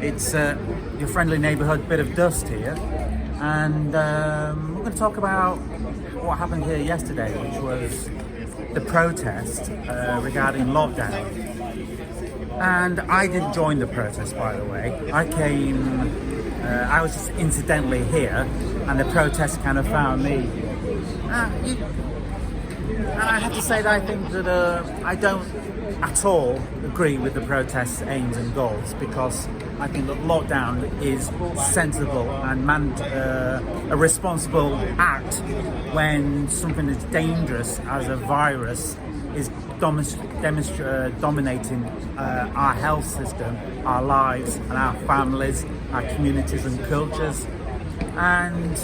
It's your friendly neighbourhood bit of dust here, and we're going to talk about what happened here yesterday, which was the protest regarding lockdown. And I didn't join the protest, by the way. I was just incidentally here, and the protest kind of found me. And I have to say that I think that I don't at all agree with the protest's aims and goals, because I think that lockdown is sensible and a responsible act when something as dangerous as a virus is dominating our health system, our lives and our families, our communities and cultures. And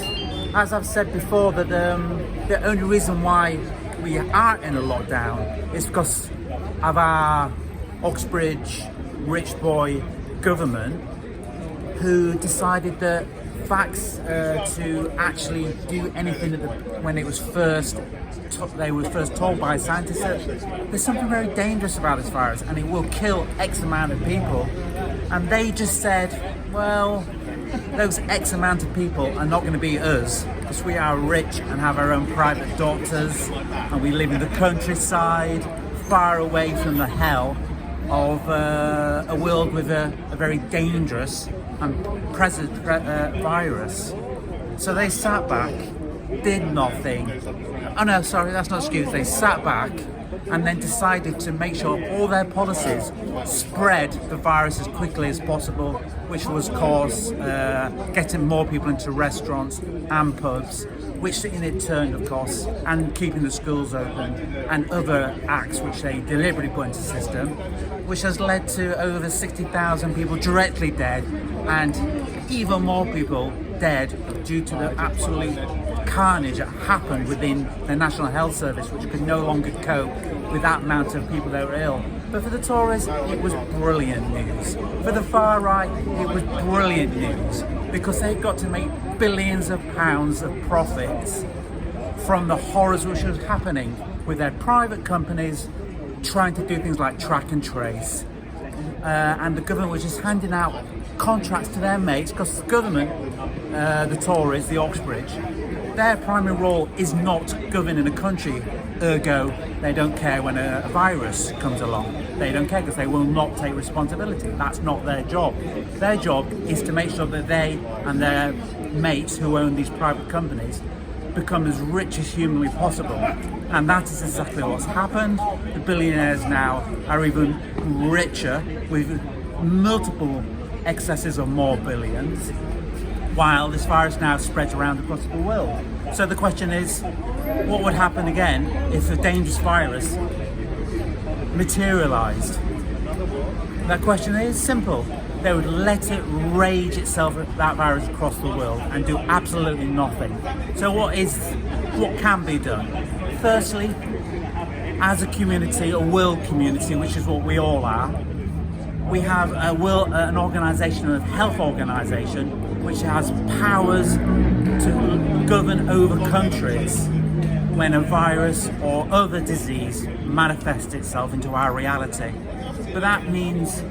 as I've said before, that the only reason why we are in a lockdown is because of our Oxbridge rich boy government, who decided that facts to actually do anything when it was they were first told by scientists that there's something very dangerous about this virus and it will kill X amount of people, and they just said, well, those X amount of people are not going to be us, because we are rich and have our own private doctors and we live in the countryside, far away from the hell of a world with a very dangerous and present virus. So they sat back, did nothing. Oh no, sorry, that's not an excuse. They sat back and then decided to make sure all their policies spread the virus as quickly as possible, which was cause getting more people into restaurants and pubs, which in turn, of course, and keeping the schools open, and other acts which they deliberately put into the system, which has led to over 60,000 people directly dead, and even more people dead due to the absolute carnage that happened within the National Health Service, which could no longer cope with that amount of people that were ill. But for the Tories, it was brilliant news. For the far right, it was brilliant news, because they got to make billions of pounds of profits from the horrors which was happening with their private companies trying to do things like track and trace. And the government was just handing out contracts to their mates, because the government, the Tories, the Oxbridge, their primary role is not governing a country, ergo they don't care when a virus comes along. They don't care because they will not take responsibility. That's not their job. Their job is to make sure that they and their mates who own these private companies become as rich as humanly possible. And that is exactly what's happened. The billionaires now are even richer, with multiple excesses of more billions, while this virus now spreads around across the world. So the question is, what would happen again if a dangerous virus materialized? That question is simple. They would let it rage itself, that virus, across the world and do absolutely nothing. So what can be done? Firstly, as a community, a world community, which is what we all are, we have an organisation, a health organisation, which has powers to govern over countries when a virus or other disease manifests itself into our reality. But that means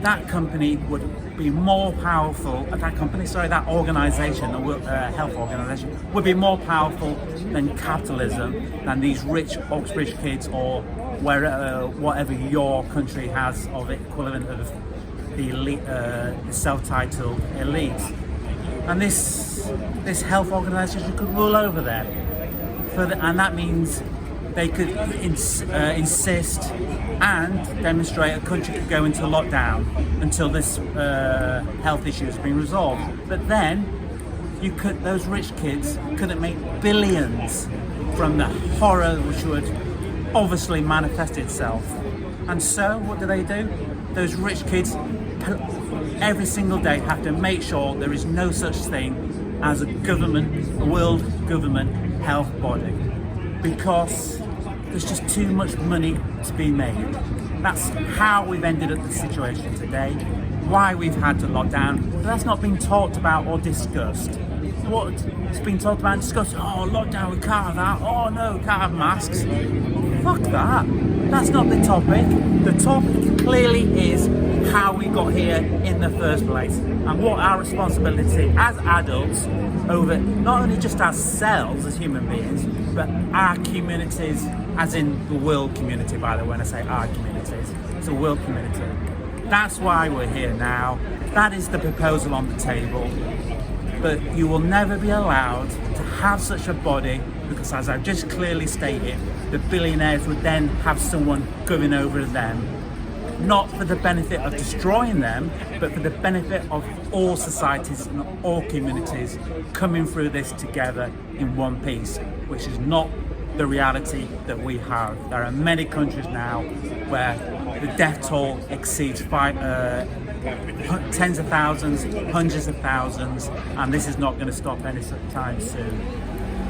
that company would be more powerful, that organisation, the health organisation, would be more powerful than capitalism, than these rich Oxbridge kids, or whatever your country has of equivalent of the elite, self-titled elite. And this health organisation could rule over there, and that means they could insist and demonstrate a country could go into lockdown until this health issue has been resolved. But then those rich kids couldn't make billions from the horror which would obviously manifest itself. And so what do? Those rich kids every single day have to make sure there is no such thing as a world government health body, because there's just too much money to be made. That's how we've ended up the situation today, why we've had to lock down. But that's not been talked about or discussed. What's been talked about and discussed? Oh, lockdown, we can't have that. Oh no, we can't have masks. Fuck that. That's not the topic. The topic clearly is how we got here in the first place, and what our responsibility as adults over not only just ourselves as human beings, but our communities, as in the world community, by the way. When I say our communities, it's a world community. That's why we're here now. That is the proposal on the table. But you will never be allowed to have such a body, because as I've just clearly stated, the billionaires would then have someone going over them, not for the benefit of destroying them, but for the benefit of all societies and all communities coming through this together in one piece, which is not the reality that we have. There are many countries now where the death toll exceeds tens of thousands, hundreds of thousands, and this is not going to stop anytime soon.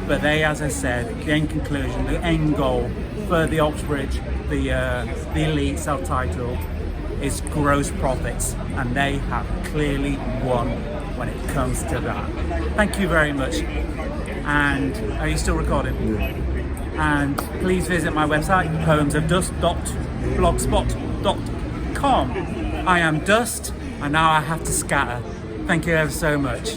But they, as I said, the end conclusion, the end goal for the Oxbridge, the elite self-titled, is gross profits, and they have clearly won when it comes to that. Thank you very much. And are you still recording? Yeah. And please visit my website, poemsofdust.blogspot.com. I am dust, and now I have to scatter. Thank you ever so much.